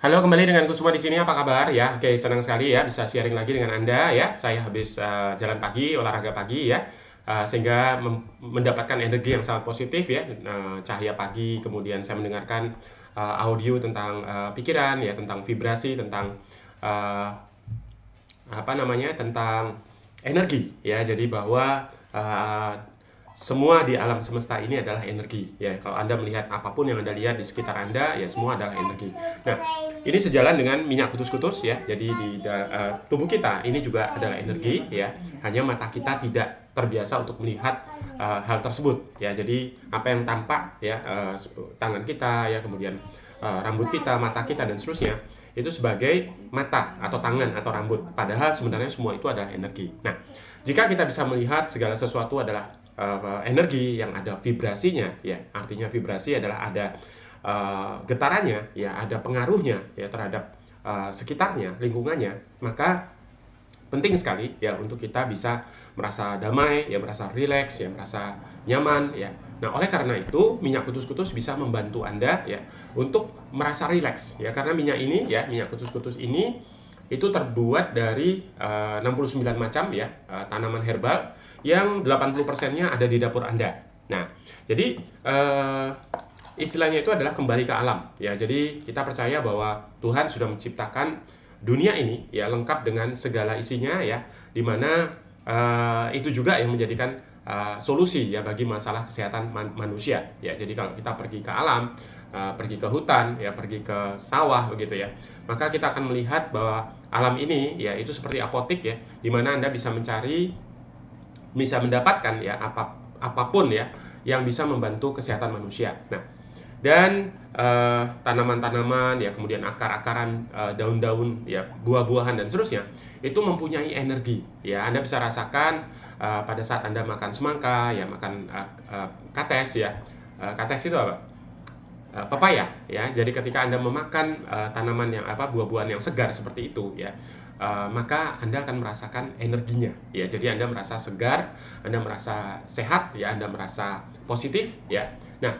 Halo, kembali denganku semua di sini. Apa kabar ya? Oke, senang sekali ya bisa sharing lagi dengan Anda ya. Saya habis jalan pagi, olahraga pagi ya, sehingga mendapatkan energi yang sangat positif ya. Cahaya pagi, kemudian saya mendengarkan audio tentang pikiran ya, tentang vibrasi, tentang eh, apa namanya, tentang energi ya. Jadi bahwa uh, semua di alam semesta ini adalah energi ya. Kalau Anda melihat apapun yang Anda lihat di sekitar Anda ya, semua adalah energi. Nah, ini sejalan dengan minyak kutus-kutus ya. Jadi di tubuh kita ini juga adalah energi ya. Hanya mata kita tidak terbiasa untuk melihat hal tersebut ya. Jadi apa yang tampak ya, tangan kita ya, kemudian rambut kita, mata kita dan seterusnya, itu sebagai mata atau tangan atau rambut. Padahal sebenarnya semua itu adalah energi. Nah, jika kita bisa melihat segala sesuatu adalah energi yang ada vibrasinya, ya artinya vibrasi adalah ada getarannya, ya ada pengaruhnya ya terhadap sekitarnya, lingkungannya, maka penting sekali ya untuk kita bisa merasa damai, ya merasa rileks, ya merasa nyaman ya. Nah, oleh karena itu minyak kutus-kutus bisa membantu Anda ya untuk merasa rileks ya, karena minyak ini ya, minyak kutus-kutus ini itu terbuat dari 69 macam ya tanaman herbal yang 80%-nya ada di dapur Anda. Nah, jadi istilahnya itu adalah kembali ke alam ya. Jadi kita percaya bahwa Tuhan sudah menciptakan dunia ini ya lengkap dengan segala isinya ya, dimana itu juga yang menjadikan solusi ya bagi masalah kesehatan manusia ya. Jadi kalau kita pergi ke alam, pergi ke hutan ya, pergi ke sawah begitu ya, maka kita akan melihat bahwa alam ini ya itu seperti apotik ya, dimana Anda bisa mencari, bisa mendapatkan ya apapun ya yang bisa membantu kesehatan manusia. Nah, dan tanaman-tanaman ya, kemudian akar-akaran, daun-daun ya, buah-buahan dan seterusnya itu mempunyai energi ya. Anda bisa rasakan pada saat Anda makan semangka ya, makan kates ya. Kates itu apa? Pepaya ya. Jadi ketika Anda memakan tanaman yang buah-buahan yang segar seperti itu ya, maka Anda akan merasakan energinya ya. Jadi Anda merasa segar, Anda merasa sehat ya, Anda merasa positif ya. Nah,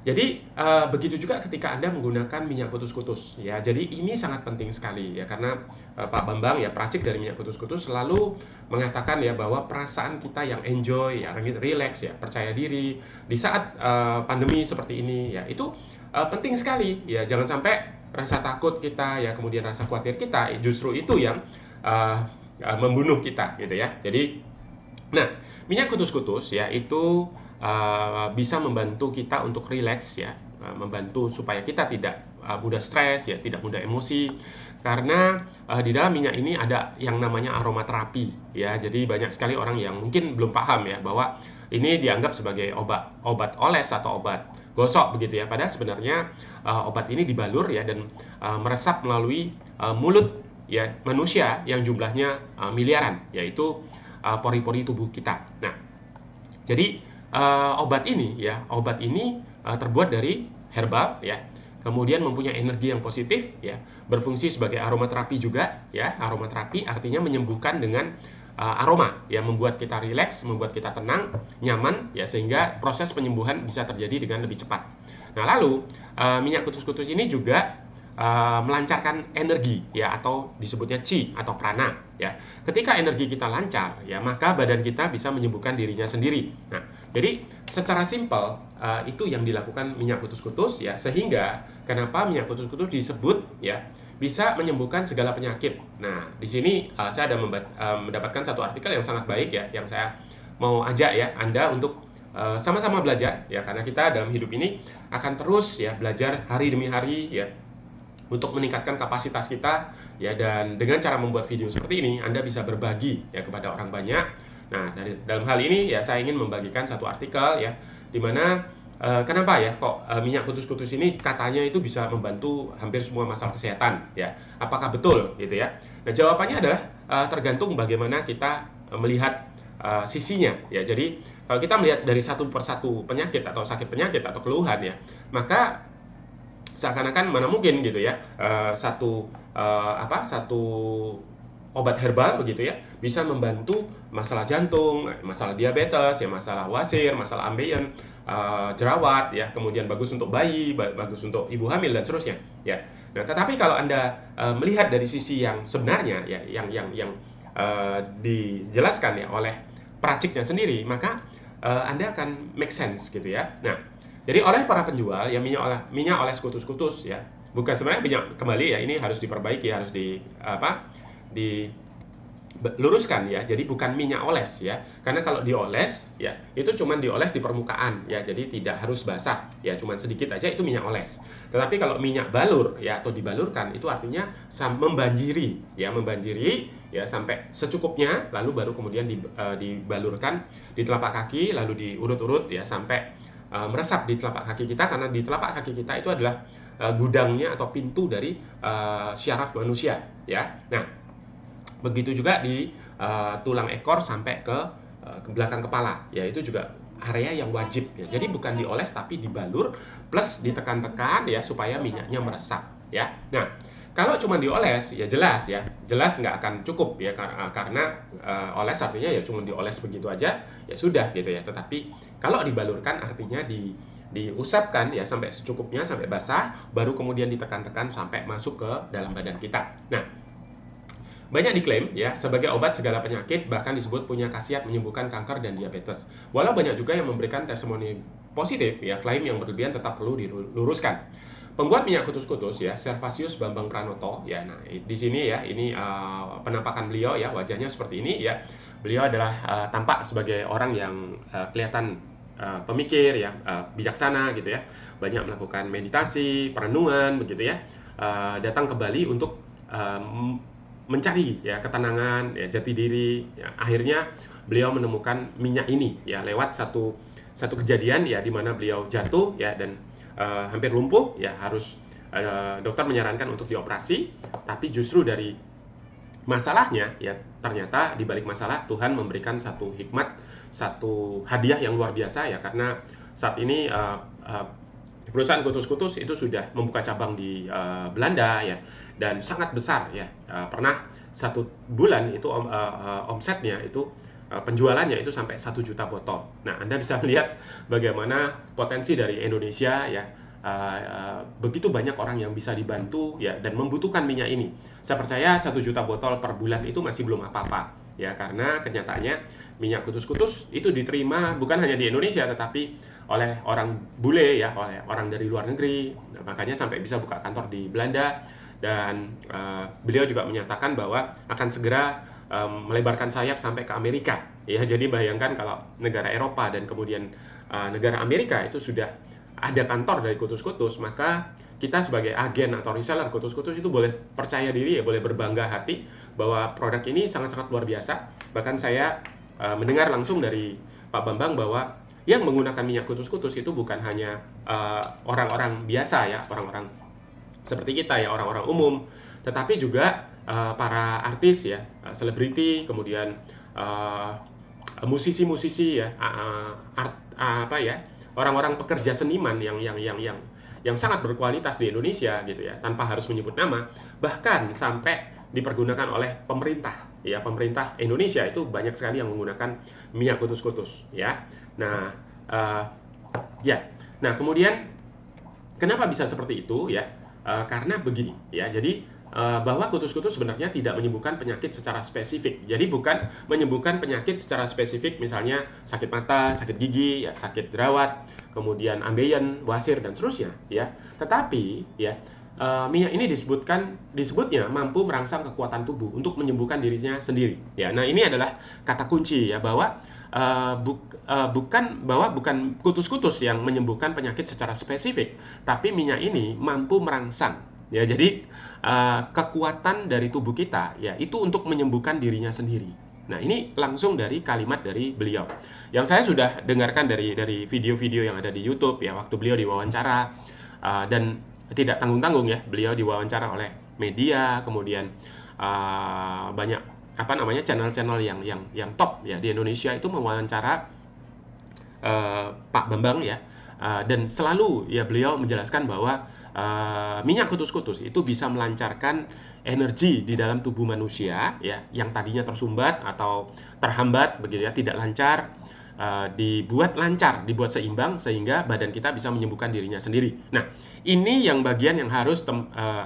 jadi begitu juga ketika Anda menggunakan minyak kutus-kutus ya. Jadi ini sangat penting sekali ya, karena Pak Bambang ya, peracik dari minyak kutus-kutus, selalu mengatakan ya bahwa perasaan kita yang enjoy ya, relax ya, percaya diri di saat pandemi seperti ini ya, itu penting sekali ya. Jangan sampai rasa takut kita ya, kemudian rasa khawatir kita, justru itu yang membunuh kita gitu ya. Jadi nah, minyak kutus-kutus ya itu bisa membantu kita untuk rileks ya, membantu supaya kita tidak mudah stres ya, tidak mudah emosi, karena di dalam minyak ini ada yang namanya aromaterapi ya. Jadi banyak sekali orang yang mungkin belum paham ya bahwa ini dianggap sebagai obat oles atau obat gosok begitu ya. Padahal sebenarnya obat ini dibalur ya, dan meresap melalui mulut ya manusia yang jumlahnya miliaran, yaitu pori-pori tubuh kita. Nah, jadi obat ini terbuat dari herbal ya, kemudian mempunyai energi yang positif ya, berfungsi sebagai aromaterapi juga ya. Aromaterapi artinya menyembuhkan dengan aroma ya, membuat kita rileks, membuat kita tenang, nyaman ya, sehingga proses penyembuhan bisa terjadi dengan lebih cepat. Nah, lalu minyak kutus-kutus ini juga melancarkan energi ya, atau disebutnya chi atau prana ya. Ketika energi kita lancar ya, maka badan kita bisa menyembuhkan dirinya sendiri. Nah, jadi secara simpel itu yang dilakukan minyak kutus-kutus ya, sehingga kenapa minyak kutus-kutus disebut ya bisa menyembuhkan segala penyakit. Nah, di sini saya ada mendapatkan satu artikel yang sangat baik ya, yang saya mau ajak ya Anda untuk sama-sama belajar ya, karena kita dalam hidup ini akan terus ya belajar hari demi hari ya, untuk meningkatkan kapasitas kita ya. Dan dengan cara membuat video seperti ini, Anda bisa berbagi ya kepada orang banyak. Nah, dalam hal ini ya saya ingin membagikan satu artikel ya, di mana kenapa ya kok minyak kutus-kutus ini katanya itu bisa membantu hampir semua masalah kesehatan ya. Apakah betul gitu ya? Nah, jawabannya adalah tergantung bagaimana kita melihat sisinya ya. Jadi kalau kita melihat dari satu persatu penyakit atau sakit penyakit atau keluhan ya, maka seakan-akan mana mungkin gitu ya, satu obat herbal begitu ya bisa membantu masalah jantung, masalah diabetes ya, masalah wasir, masalah ambeien, jerawat ya, kemudian bagus untuk bayi, bagus untuk ibu hamil dan seterusnya ya. Nah, tetapi kalau Anda melihat dari sisi yang sebenarnya ya, yang dijelaskan ya oleh peraciknya sendiri, maka Anda akan make sense gitu ya. Nah, jadi oleh para penjual ya minyak oles kutus-kutus ya, bukan sebenarnya minyak kembali ya, ini harus diperbaiki, harus luruskan ya. Jadi bukan minyak oles ya. Karena kalau dioles ya, itu cuman dioles di permukaan ya. Jadi tidak harus basah ya, cuman sedikit aja itu minyak oles. Tetapi kalau minyak balur ya atau dibalurkan itu artinya membanjiri ya sampai secukupnya, lalu baru kemudian dibalurkan di telapak kaki, lalu diurut-urut ya sampai meresap di telapak kaki kita, karena di telapak kaki kita itu adalah gudangnya atau pintu dari syaraf manusia ya. Nah, begitu juga di tulang ekor sampai ke belakang kepala, ya itu juga area yang wajib ya. Jadi bukan dioles tapi dibalur plus ditekan-tekan ya supaya minyaknya meresap ya. Nah, kalau cuma dioles ya jelas nggak akan cukup ya, karena oles artinya ya cuma dioles begitu aja ya sudah gitu ya. Tetapi kalau dibalurkan artinya diusapkan ya sampai secukupnya, sampai basah, baru kemudian ditekan-tekan sampai masuk ke dalam badan kita. Nah, banyak diklaim ya sebagai obat segala penyakit, bahkan disebut punya khasiat menyembuhkan kanker dan diabetes. Walau banyak juga yang memberikan testimoni positif ya, klaim yang berlebihan tetap perlu diluruskan. Pembuat minyak kutus-kutus ya, Servasius Bambang Pranoto ya. Nah, di sini ya, ini penampakan beliau ya, wajahnya seperti ini ya. Beliau adalah tampak sebagai orang yang kelihatan pemikir ya, bijaksana gitu ya. Banyak melakukan meditasi, perenungan begitu ya. Datang ke Bali untuk mencari ya ketenangan ya, jati diri ya. Akhirnya beliau menemukan minyak ini ya lewat satu kejadian ya, di mana beliau jatuh ya dan hampir lumpuh ya, harus dokter menyarankan untuk dioperasi. Tapi justru dari masalahnya ya, ternyata di balik masalah Tuhan memberikan satu hikmat, satu hadiah yang luar biasa ya, karena saat ini perusahaan kutus-kutus itu sudah membuka cabang di Belanda ya, dan sangat besar ya. Pernah satu bulan itu omsetnya itu penjualannya itu sampai 1 juta botol. Nah, Anda bisa melihat bagaimana potensi dari Indonesia ya. Begitu banyak orang yang bisa dibantu ya dan membutuhkan minyak ini. Saya percaya 1 juta botol per bulan itu masih belum apa-apa ya, karena kenyataannya minyak kutus-kutus itu diterima bukan hanya di Indonesia tetapi oleh orang bule ya, oleh orang dari luar negeri. Nah, makanya sampai bisa buka kantor di Belanda, dan beliau juga menyatakan bahwa akan segera melebarkan sayap sampai ke Amerika ya. Jadi bayangkan kalau negara Eropa dan kemudian negara Amerika itu sudah ada kantor dari kutus-kutus, maka kita sebagai agen atau reseller kutus-kutus itu boleh percaya diri ya, boleh berbangga hati bahwa produk ini sangat-sangat luar biasa. Bahkan saya mendengar langsung dari Pak Bambang bahwa yang menggunakan minyak kutus-kutus itu bukan hanya orang-orang biasa ya, orang-orang seperti kita ya, orang-orang umum, tetapi juga para artis ya, selebriti, kemudian musisi-musisi ya, orang-orang pekerja seniman yang sangat berkualitas di Indonesia gitu ya, tanpa harus menyebut nama. Bahkan sampai dipergunakan oleh pemerintah ya, pemerintah Indonesia itu banyak sekali yang menggunakan minyak kutus-kutus ya. Nah, nah kemudian kenapa bisa seperti itu ya? Karena begini ya, jadi bahwa kutus-kutus sebenarnya tidak menyembuhkan penyakit secara spesifik. Jadi bukan menyembuhkan penyakit secara spesifik, misalnya sakit mata, sakit gigi, ya, sakit jerawat, kemudian ambeien, wasir dan seterusnya, ya. Tetapi ya minyak ini disebutnya mampu merangsang kekuatan tubuh untuk menyembuhkan dirinya sendiri. Ya, nah ini adalah kata kunci ya, bahwa bukan kutus-kutus yang menyembuhkan penyakit secara spesifik, tapi minyak ini mampu merangsang. Ya, jadi kekuatan dari tubuh kita ya itu untuk menyembuhkan dirinya sendiri. Nah, ini langsung dari kalimat dari beliau yang saya sudah dengarkan dari video-video yang ada di YouTube ya, waktu beliau diwawancara, dan tidak tanggung-tanggung ya, beliau diwawancara oleh media, kemudian banyak channel-channel yang top ya di Indonesia itu mewawancara Pak Bambang ya, dan selalu ya beliau menjelaskan bahwa minyak kutus-kutus itu bisa melancarkan energi di dalam tubuh manusia ya, yang tadinya tersumbat atau terhambat begitu ya, tidak lancar, dibuat lancar, dibuat seimbang sehingga badan kita bisa menyembuhkan dirinya sendiri. Nah, ini yang bagian yang harus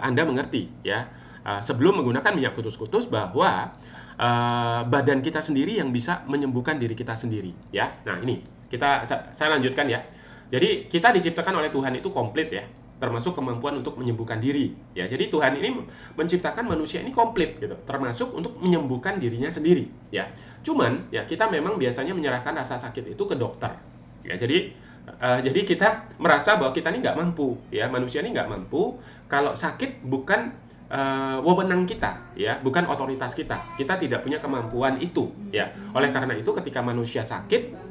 Anda mengerti ya. Sebelum menggunakan minyak kutus-kutus bahwa badan kita sendiri yang bisa menyembuhkan diri kita sendiri ya. Nah, ini saya lanjutkan ya. Jadi kita diciptakan oleh Tuhan itu komplit ya, termasuk kemampuan untuk menyembuhkan diri ya. Jadi Tuhan ini menciptakan manusia ini komplit gitu, termasuk untuk menyembuhkan dirinya sendiri ya. Cuman ya kita memang biasanya menyerahkan rasa sakit itu ke dokter ya. Jadi kita merasa bahwa kita ini nggak mampu ya, manusia ini nggak mampu. Kalau sakit bukan wewenang kita ya, bukan otoritas kita. Kita tidak punya kemampuan itu ya. Oleh karena itu ketika manusia sakit,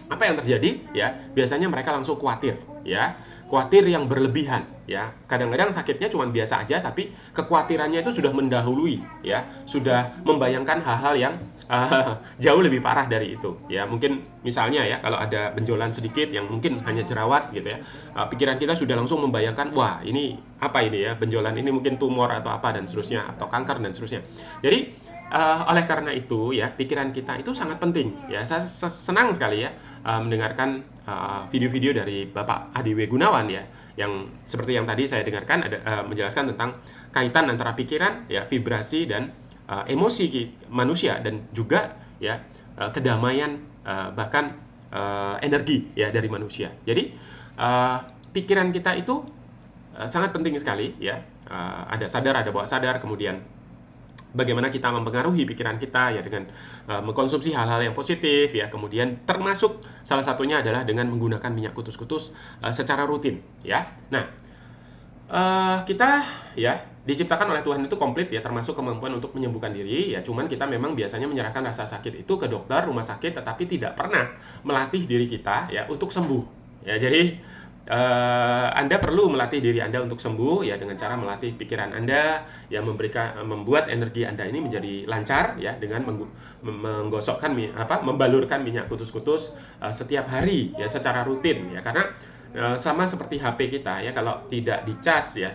apa yang terjadi ya, biasanya mereka langsung khawatir ya, khawatir yang berlebihan ya. Kadang-kadang sakitnya cuma biasa aja, tapi kekhawatirannya itu sudah mendahului ya, sudah membayangkan hal-hal yang jauh lebih parah dari itu ya. Mungkin misalnya ya, kalau ada benjolan sedikit yang mungkin hanya jerawat gitu ya, pikiran kita sudah langsung membayangkan, wah ini apa ini ya, benjolan ini mungkin tumor atau apa dan seterusnya, atau kanker dan seterusnya. Jadi oleh karena itu ya, pikiran kita itu sangat penting ya. Saya senang sekali ya mendengarkan video-video dari Bapak Adi W. Gunawan ya, yang seperti yang tadi saya dengarkan ada menjelaskan tentang kaitan antara pikiran ya, vibrasi dan emosi manusia, dan juga ya kedamaian bahkan energi ya dari manusia. Jadi pikiran kita itu sangat penting sekali ya. Ada sadar, ada bawah sadar, kemudian bagaimana kita mempengaruhi pikiran kita ya dengan mengkonsumsi hal-hal yang positif ya. Kemudian termasuk salah satunya adalah dengan menggunakan minyak kutus-kutus secara rutin ya. Nah, kita ya diciptakan oleh Tuhan itu komplit ya, termasuk kemampuan untuk menyembuhkan diri ya. Cuman kita memang biasanya menyerahkan rasa sakit itu ke dokter, rumah sakit, tetapi tidak pernah melatih diri kita ya untuk sembuh ya. Jadi Anda perlu melatih diri Anda untuk sembuh ya, dengan cara melatih pikiran Anda ya, membuat energi Anda ini menjadi lancar ya, dengan menggosokkan membalurkan minyak kutus-kutus setiap hari ya, secara rutin ya. Karena sama seperti HP kita ya, kalau tidak dicas ya,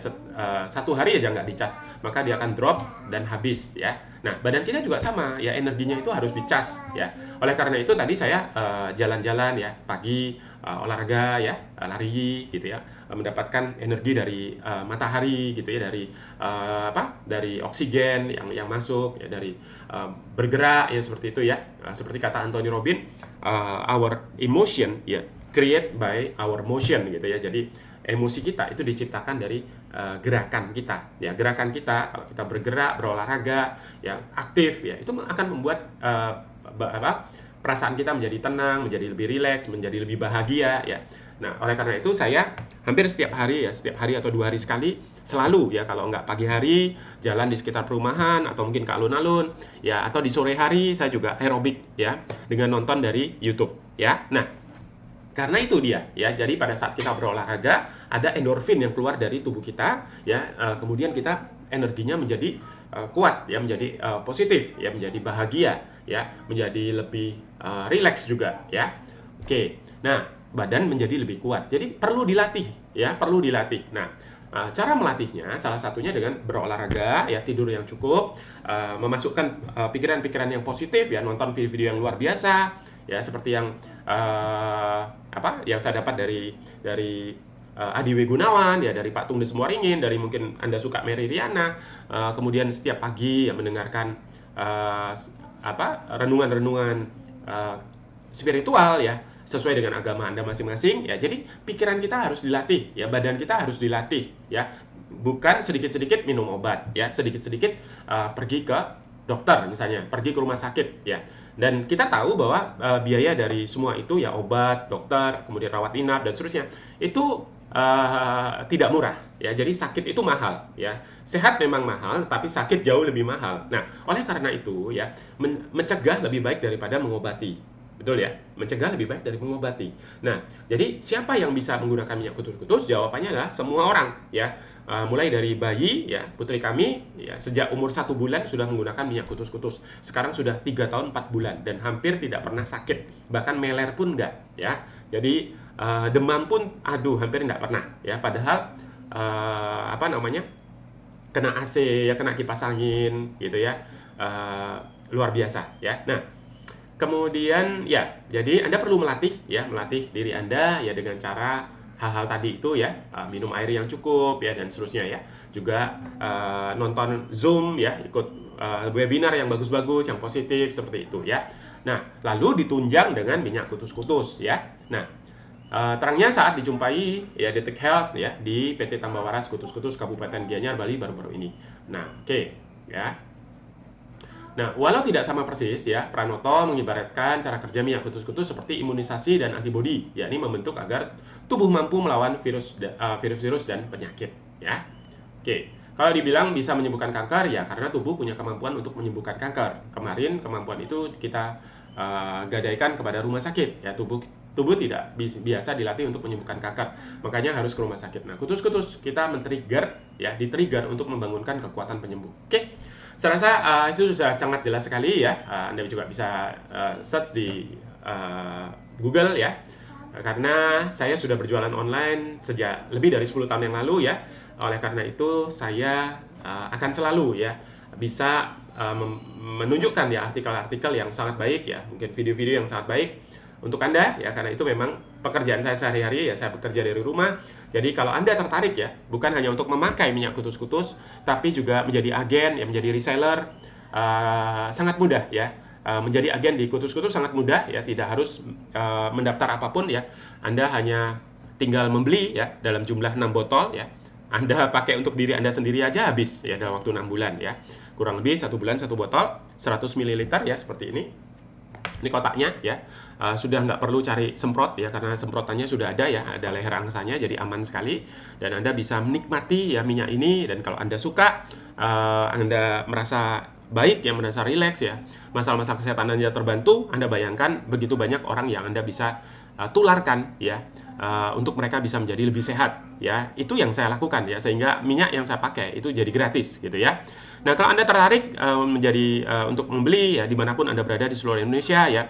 satu hari aja nggak dicas, maka dia akan drop dan habis ya. Nah, badan kita juga sama ya, energinya itu harus dicas ya. Oleh karena itu tadi saya jalan-jalan ya pagi, olahraga ya, lari gitu ya, mendapatkan energi dari matahari gitu ya, dari oksigen yang masuk ya, dari bergerak ya, seperti itu ya. Seperti kata Anthony Robbins, our emotion ya create by our motion gitu ya. Jadi emosi kita itu diciptakan dari gerakan kita ya. Gerakan kita, kalau kita bergerak, berolahraga ya, aktif ya, itu akan membuat perasaan kita menjadi tenang, menjadi lebih rileks, menjadi lebih bahagia ya. Nah, oleh karena itu saya hampir setiap hari ya, setiap hari atau 2 hari sekali selalu ya, kalau nggak pagi hari jalan di sekitar perumahan atau mungkin ke alun-alun ya, atau di sore hari saya juga aerobik ya, dengan nonton dari YouTube ya. Nah, karena itu dia ya, jadi pada saat kita berolahraga ada endorfin yang keluar dari tubuh kita ya, kemudian kita energinya menjadi kuat ya, menjadi positif ya, menjadi bahagia ya, menjadi lebih rileks juga ya. Oke, nah badan menjadi lebih kuat, jadi perlu dilatih ya, perlu dilatih. Nah, cara melatihnya salah satunya dengan berolahraga ya, tidur yang cukup, memasukkan pikiran-pikiran yang positif ya, nonton video-video yang luar biasa ya, seperti yang yang saya dapat dari Adi W. Gunawan ya, dari Pak Tungdes Muaringin, dari mungkin Anda suka Mary Riana, kemudian setiap pagi ya mendengarkan renungan-renungan spiritual ya, sesuai dengan agama Anda masing-masing ya. Jadi pikiran kita harus dilatih ya, badan kita harus dilatih ya. Bukan sedikit-sedikit minum obat ya, sedikit-sedikit pergi ke dokter misalnya, pergi ke rumah sakit ya. Dan kita tahu bahwa biaya dari semua itu ya, obat, dokter, kemudian rawat inap dan seterusnya, itu tidak murah ya. Jadi sakit itu mahal ya. Sehat memang mahal, tapi sakit jauh lebih mahal. Nah, oleh karena itu ya, mencegah lebih baik daripada mengobati. Betul ya? Mencegah lebih baik dari mengobati. Nah, jadi siapa yang bisa menggunakan minyak kutus-kutus? Jawabannya adalah semua orang ya. Mulai dari bayi ya, putri kami ya, sejak umur 1 bulan sudah menggunakan minyak kutus-kutus. Sekarang sudah 3 tahun 4 bulan dan hampir tidak pernah sakit. Bahkan meler pun enggak ya. Jadi demam pun hampir enggak pernah ya. Padahal kena AC ya, kena kipas angin gitu ya. Luar biasa ya. Nah, kemudian ya, jadi Anda perlu melatih diri Anda ya dengan cara hal-hal tadi itu ya, minum air yang cukup ya dan seterusnya ya. Juga nonton Zoom ya, ikut webinar yang bagus-bagus, yang positif seperti itu ya. Nah, lalu ditunjang dengan minyak kutus-kutus ya. Nah, terangnya saat dijumpai ya Detik Health ya di PT Tambawaras Kutus-Kutus Kabupaten Gianyar, Bali baru-baru ini. Nah, oke ya. Nah, walau tidak sama persis ya, Pranoto mengibaratkan cara kerja minyak kutus-kutus seperti imunisasi dan antibodi, yakni membentuk agar tubuh mampu melawan virus-virus dan penyakit ya. Oke. Kalau dibilang bisa menyembuhkan kanker ya karena tubuh punya kemampuan untuk menyembuhkan kanker. Kemarin kemampuan itu kita gadaikan kepada rumah sakit ya, tubuh tidak biasa dilatih untuk menyembuhkan kanker, makanya harus ke rumah sakit. Nah, kutus-kutus kita di-trigger untuk membangunkan kekuatan penyembuh. Oke, saya rasa itu sudah sangat jelas sekali ya. Anda juga bisa search di Google ya, karena saya sudah berjualan online sejak lebih dari 10 tahun yang lalu ya. Oleh karena itu saya akan selalu ya bisa menunjukkan ya artikel-artikel yang sangat baik ya, mungkin video-video yang sangat baik untuk Anda ya, karena itu memang pekerjaan saya sehari-hari ya, saya bekerja dari rumah. Jadi kalau Anda tertarik ya, bukan hanya untuk memakai minyak kutus-kutus, tapi juga menjadi agen ya, menjadi reseller, sangat mudah ya. Menjadi agen di kutus-kutus sangat mudah ya, tidak harus mendaftar apapun ya. Anda hanya tinggal membeli ya dalam jumlah 6 botol ya. Anda pakai untuk diri Anda sendiri aja habis ya dalam waktu 6 bulan ya. Kurang lebih 1 bulan 1 botol 100 ml ya, seperti ini. Ini kotaknya ya, sudah nggak perlu cari semprot ya, karena semprotannya sudah ada ya, ada leher angsanya, jadi aman sekali. Dan Anda bisa menikmati ya minyak ini, dan kalau Anda suka, Anda merasa baik ya, merasa rileks ya, masalah-masalah kesehatan Anda terbantu, Anda bayangkan begitu banyak orang yang Anda bisa tularkan ya, untuk mereka bisa menjadi lebih sehat ya. Itu yang saya lakukan ya, sehingga minyak yang saya pakai itu jadi gratis gitu ya. Nah, kalau Anda tertarik untuk membeli ya dimanapun Anda berada di seluruh Indonesia ya,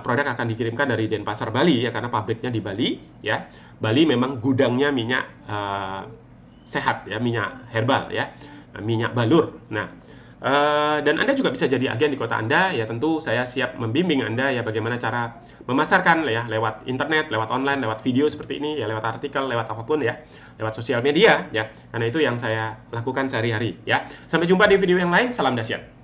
produk akan dikirimkan dari Denpasar, Bali ya, karena pabriknya di Bali ya. Bali memang gudangnya minyak sehat ya, minyak herbal ya, minyak balur. Nah, dan Anda juga bisa jadi agen di kota Anda ya. Tentu saya siap membimbing Anda ya bagaimana cara memasarkan ya, lewat internet, lewat online, lewat video seperti ini ya, lewat artikel, lewat apapun ya, lewat sosial media ya, karena itu yang saya lakukan sehari-hari ya. Sampai jumpa di video yang lain. Salam dahsyat.